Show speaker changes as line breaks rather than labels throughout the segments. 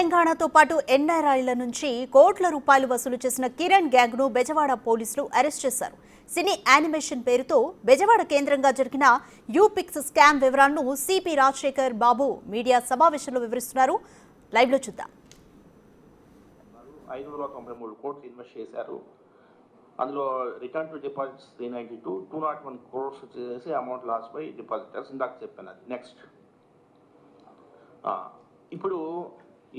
తెలంగాణతో పాటు ఎన్ఆర్ఐల నుంచి కోట్ల రూపాయలు వసూలు చేసిన కిరణ్ గ్యాంగ్ ను బెజవాడ పోలీసులు అరెస్ట్ చేశారు. సినీ యానిమేషన్ పేరుతో బెజవాడ కేంద్రంగా జరిగిన యూపిక్స్ స్కామ్ వివరాలను సిపి రాజశేఖర్ బాబు మీడియా సమావేశంలో వివరిస్తున్నారు. లైవ్ లో చూద్దాం.
593 కోట్లు ఇన్వెస్ట్ చేశారు. అందులో రిటర్న్ టు డిపాజిట్స్ 392, 201 crores చేసి అమౌంట్ లాస్ బై డిపాజిటర్స్. ఇందాక చెప్పాను అది. నెక్స్ట్ ఇప్పుడు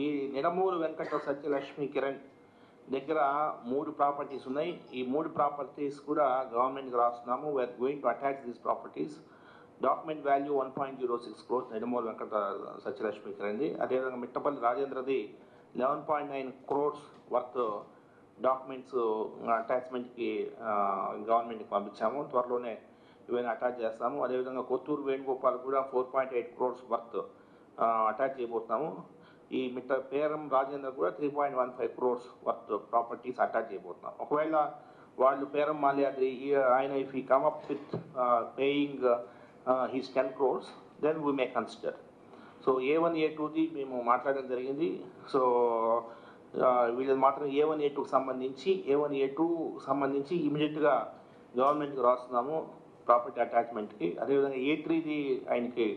ఈ నిడమూరు వెంకట సత్యలక్ష్మి కిరణ్ దగ్గర 3 ప్రాపర్టీస్ ఉన్నాయి. ఈ 3 ప్రాపర్టీస్ కూడా గవర్నమెంట్కి రాస్తున్నాము. We're going to attach these properties. Document value 1.06 crores Nidamuru Venkata Satyalakshmi కిరణ్ది. అదేవిధంగా మిట్టపల్లి రాజేంద్రది 11.9 crores వర్త్ డాక్యుమెంట్స్ అటాచ్మెంట్కి గవర్నమెంట్కి పంపించాము. త్వరలోనే ఇవన్నీ అటాచ్ చేస్తాము. అదేవిధంగా కొత్తూరు వేణుగోపాల్ కూడా 4.8 crores వర్త్ అటాచ్ చేయబోతున్నాము. ఈ పేరం రాజేంద్ర కూడా 3.15 crores వర్త్ ప్రాపర్టీస్ అటాచ్ చేయబోతున్నాం. ఒకవేళ వాళ్ళు పేరం మాల్యాద్రి ఆయన if he come up with paying his 10 crores then we may consider. So A1 A2ది మేము మాట్లాడడం జరిగింది. సో వీళ్ళది మాత్రం A1 A2కి సంబంధించి ఇమీడియట్గా గవర్నమెంట్కి రాస్తున్నాము ప్రాపర్టీ అటాచ్మెంట్కి. అదేవిధంగా A3ది ఆయనకి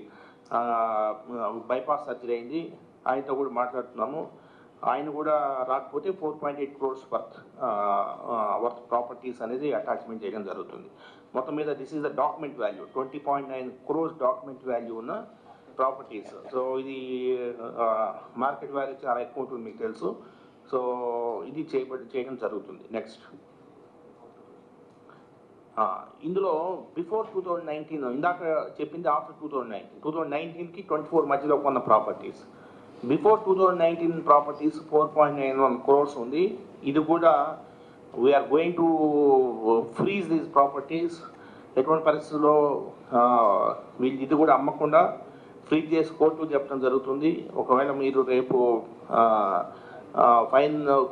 బైపాస్ సర్జరీ అయింది. ఆయనతో కూడా మాట్లాడుతున్నాము. ఆయన కూడా రాకపోతే 4.8 crores వర్త్ ప్రాపర్టీస్ అనేది అటాచ్మెంట్ చేయడం జరుగుతుంది. మొత్తం మీద this is the document value 20.9 crores document value ఉన్న ప్రాపర్టీస్. సో ఇది మార్కెట్ వాల్యూ చాలా ఎక్కువ ఉంటుంది మీకు తెలుసు. సో ఇది చేయడం జరుగుతుంది. నెక్స్ట్ ఇందులో బిఫోర్ 2019 ఇందాక చెప్పింది ఆఫ్టర్ 2019కి 24 మధ్యలో కొన్న ప్రాపర్టీస్. బిఫోర్ 2019 ప్రాపర్టీస్ 4.91 crores ఉంది. ఇది కూడా we are going to freeze these properties. ఎటువంటి పరిస్థితుల్లో వీళ్ళు ఇది కూడా అమ్మకుండా ఫ్రీజ్ చేసి కోర్టు చెప్పడం జరుగుతుంది. ఒకవేళ మీరు రేపు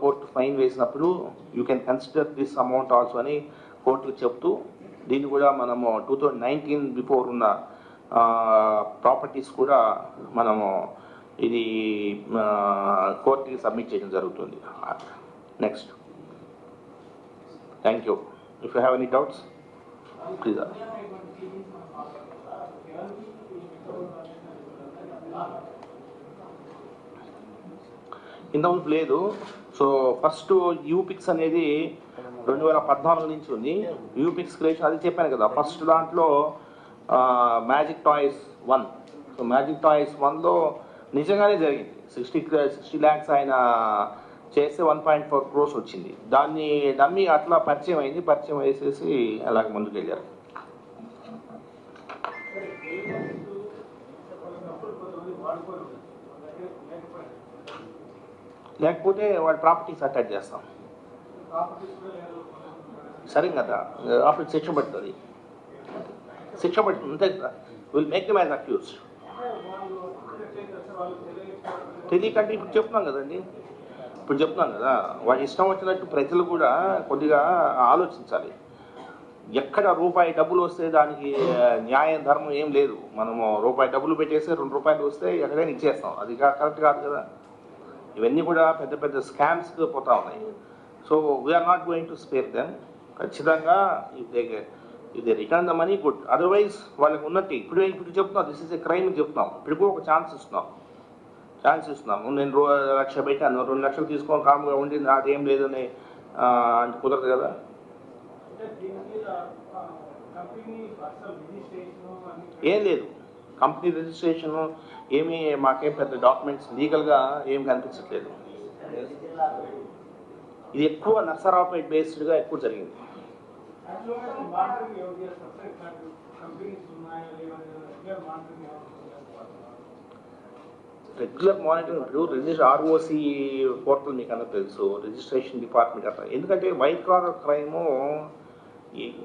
కోర్టు ఫైన్ వేసినప్పుడు you can consider this amount also అని కోర్టుకు చెప్తూ దీన్ని కూడా మనము 2019 బిఫోర్ ఉన్న ప్రాపర్టీస్ కూడా మనము ఇది కోర్టుకి సబ్మిట్ చేయడం జరుగుతుంది. Next thank you. If you have any doubts please. ఇంతకుముందు లేదు. సో ఫస్ట్ యూపిక్స్ అనేది 2014 నుంచి ఉంది. యూపిక్స్ క్రియేషన్ అది చెప్పాను కదా. ఫస్ట్ దాంట్లో magic toys 1. So magic toys 1లో నిజంగానే జరిగింది. 60 lakhs ఆయన చేస్తే 1.4 crores వచ్చింది. దాన్ని నమ్మి అట్లా పరిచయం అయింది. పరిచయం వేసేసి అలాగ ముందుకు వెళ్ళారు. లేకపోతే వాడి ప్రాపర్టీస్ అటాచ్ చేస్తాం. సరే కదా, అప్పుడు శిక్ష పడుతుంది. అంతే కదా. Will make them as accused. తెలియకంటే ఇప్పుడు చెప్తున్నాం కదండి. వాడి ఇష్టం వచ్చినట్టు ప్రజలు కూడా కొద్దిగా ఆలోచించాలి. ఎక్కడ రూపాయి డబ్బులు వస్తే దానికి న్యాయం ధర్మం ఏం లేదు. మనము రూపాయి డబ్బులు పెట్టేస్తే 2 రూపాయలు వస్తే ఎక్కడైనా ఇచ్చేస్తాం. అది కరెక్ట్ కాదు కదా. ఇవన్నీ కూడా పెద్ద పెద్ద స్కామ్స్కి పోతా ఉన్నాయి. So we're not going to spare them. ఖచ్చితంగా if they return the money good. Otherwise వాళ్ళకి ఉన్నట్టు ఇప్పుడు చెప్తున్నాం దిస్ ఇస్ ఏ క్రైమ్ చెప్తున్నాం. ఇప్పుడు ఒక ఛాన్స్ ఇస్తున్నాము. నేను 1 లక్ష పెట్టాను, 2 లక్షలు తీసుకొని కాముగా ఉండి నాదేం లేదని అంటే కుదరదు కదా. ఏం లేదు, కంపెనీ రిజిస్ట్రేషన్ ఏమీ మాకేం పెద్ద డాక్యుమెంట్స్ లీగల్గా ఏం కనిపించట్లేదు. ఇది ఎక్కువ నర్సరావుపేట్ బేస్డ్గా ఎక్కువ జరిగింది. రెగ్యులర్ మానిటరింగ్ ROC పోర్టల్ మీకు అన్న తెలుసు, రిజిస్ట్రేషన్ డిపార్ట్మెంట్ అట్లా. ఎందుకంటే వైట్ కాలర్ క్రైము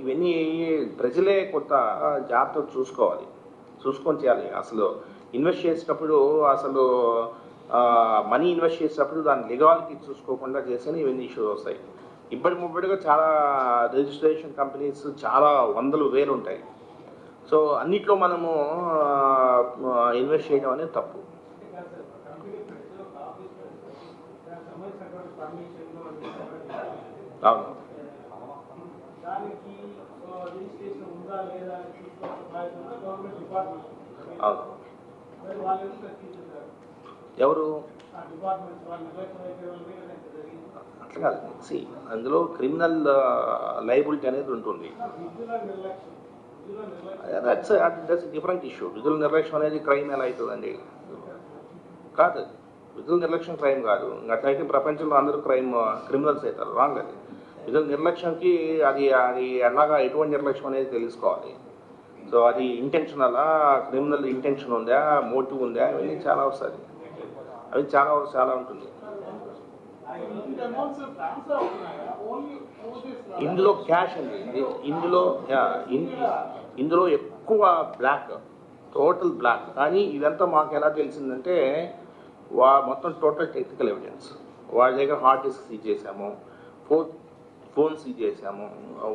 ఇవన్నీ ప్రజలే కొంత జాగ్రత్తలు చూసుకొని చేయాలి. అసలు ఇన్వెస్ట్ చేసేటప్పుడు మనీ ఇన్వెస్ట్ చేసేటప్పుడు దాని లీగాలిటీ చూసుకోకుండా చేస్తేనే ఇవన్నీ ఇష్యూస్ వస్తాయి. ఇప్పటిగా చాలా రిజిస్ట్రేషన్ కంపెనీస్ చాలా 100,000 ఉంటాయి. సో అన్నిట్లో మనము ఇన్వెస్ట్ చేయడం అనేది తప్పు. అవును.
దానికి రిజిస్ట్రేషన్ ఉందా లేదా అని చూసుకోవాల్సిన బాధ్యత గవర్నమెంట్ డిపార్ట్మెంట్.
అవును.
మరి వాళ్ళు ఎందుకు తగ్గించారు?
ఎవరు
ఆ డిపార్ట్మెంట్స్ వాళ్ళు నిర్లక్ష్యం అయితే జరిగింది.
అట్లా కాదు. సి అందులో క్రిమినల్ లైబిలిటీ అనేది ఉంటుంది.
విధుల నిర్లక్ష్యం
దట్స్ డిఫరెంట్ ఇష్యూ. విధుల నిర్లక్ష్యం అనేది క్రైమ్ ఎలా అవుతుందండి? కాదు, విధుల నిర్లక్ష్యం క్రైమ్ కాదు. అట్లయితే ప్రపంచంలో అందరూ క్రిమినల్స్ అవుతారు. రాంగ్ అది. విధుల నిర్లక్ష్యంకి అది అది ఎలాగా ఎటువంటి నిర్లక్ష్యం అనేది తెలుసుకోవాలి. సో అది ఇంటెన్షనలా, క్రిమినల్ ఇంటెన్షన్ ఉందా, మోటివ్ ఉందా, అవన్నీ చాలా వస్తుంది. అవి చాలా ఉంటుంది. ఇందులో క్యాష్ అండి. ఇందులో ఎక్కువ బ్లాక్, టోటల్ బ్లాక్. కానీ ఇదంతా మాకు ఎలా తెలిసిందంటే మొత్తం టోటల్ టెక్నికల్ ఎవిడెన్స్. వాళ్ళ దగ్గర హార్డ్ డిస్క్ సీజ్ చేసాము, ఫోన్ సీజ్ చేసాము,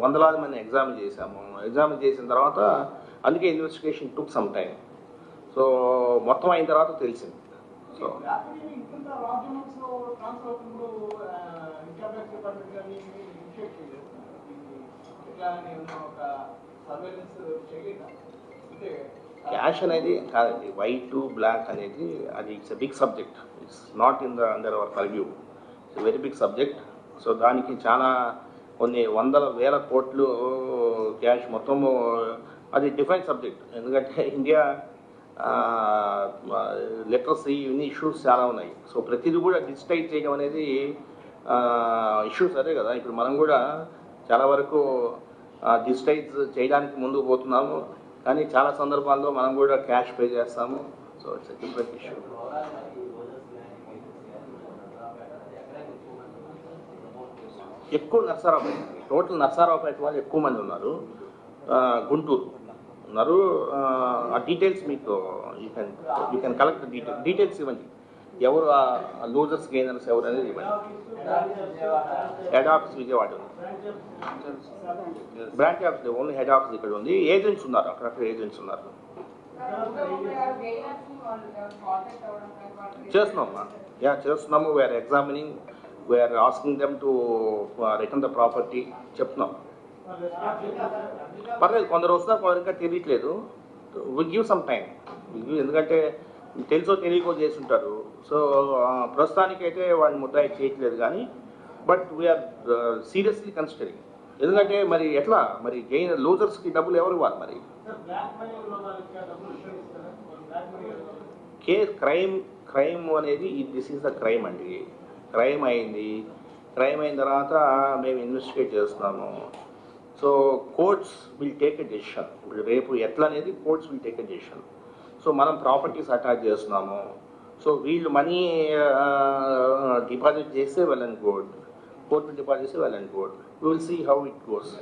వందలాది మంది ఎగ్జామిన్ చేసిన తర్వాత అందుకే investigation took some time. So మొత్తం అయిన తర్వాత తెలిసింది. సో క్యాష్ అనేది కాదండి, వైట్ బ్లాక్ అనేది అది it's a big subject. It's not in the under our purview. It's very big subject. So దానికి చాలా కొన్ని వందల వేల కోట్లు క్యాష్ మొత్తము. అది డిఫరెంట్ సబ్జెక్ట్. ఎందుకంటే ఇండియా లిటరసీ ఇవన్నీ ఇష్యూస్ చాలా ఉన్నాయి. సో ప్రతిదీ కూడా డిజిటైజ్ చేయడం అనేది ఇష్యూస్ అదే కదా. ఇప్పుడు మనం కూడా చాలా వరకు డిజిటైజ్ చేయడానికి ముందుకు పోతున్నాము, కానీ చాలా సందర్భాల్లో మనం కూడా క్యాష్ పే చేస్తాము. So it's a different issue. ఎక్కువ నర్సారావుపేట, టోటల్ నర్సారావుపేట వాళ్ళు ఎక్కువ మంది ఉన్నారు. గుంటూరు ఉన్నారు. ఆ డీటెయిల్స్ మీకు యూ కెన్ కలెక్ట్ డీటెయిల్స్ ఇవ్వండి. ఎవరు ఆ లూజర్స్ గెయినర్స్ ఎవరు అనేది ఇవ్వండి. హెడ్ ఆఫీస్ విజయవాడ ఉంది. Branch office only head office ఇక్కడ ఉంది. ఏజెంట్స్ ఉన్నారు, అక్కడక్కడ ఏజెంట్స్ ఉన్నారు. చేస్తున్నాము. We are examining, we are asking them to return the property చెప్తున్నాం. పర్లేదు, కొందరు వస్తున్నారు, కొందరు ఇంకా తెలియట్లేదు. Will give some time. ఎందుకంటే తెలుసో తెలియకో చేసి ఉంటారు. సో ప్రస్తుతానికైతే వాడిని ముద్దాయి చేయట్లేదు. కానీ బట్ వీఆర్ సీరియస్లీ కన్సిడరింగ్. ఎందుకంటే మరి ఎట్లా మరి లూజర్స్కి డబ్బులు ఎవరు ఇవ్వాలి? మరి క్రైమ్ అనేది దిస్ ఈజ్ ద క్రైమ్ అండి. క్రైమ్ అయిన తర్వాత మేము ఇన్వెస్టిగేట్ చేస్తున్నాము. So courts will take a decision. ఇప్పుడు రేపు ఎట్లా అనేది courts will take a decision. So మనం ప్రాపర్టీస్ అటాచ్ చేస్తున్నాము. సో వీళ్ళు మనీ డిపాజిట్ చేస్తే well and good, court deposit చేస్తే well and good. We will see how it goes.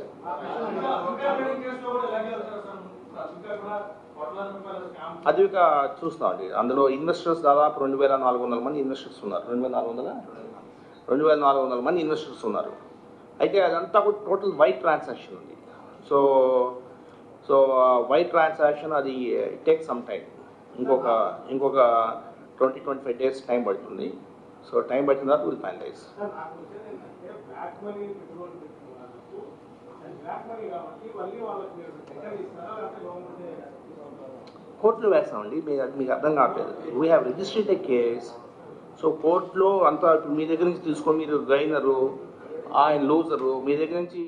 అది ఇక చూస్తామండి. అందులో ఇన్వెస్టర్స్ దాదాపు 2400 మంది ఇన్వెస్టర్స్ ఉన్నారు. 2400 మంది ఇన్వెస్టర్స్ ఉన్నారు. అయితే అదంతా కూడా టోటల్ వైట్ ట్రాన్సాక్షన్ ఉంది. సో వైట్ ట్రాన్సాక్షన్ అది టేక్ సమ్ టైం. ఇంకొక 20-25 days టైం పడుతుంది. సో టైం పట్టిన తర్వాత విల్ ఫైనలైజ్. కోర్టులో వేస్తామండి. మీకు అర్థం కావట్లేదు. We have registered a case. So కోర్టులో అంతా మీ దగ్గర నుంచి తీసుకొని మీరు గైనరు, ఆయన లూజరు, మీ దగ్గర నుంచి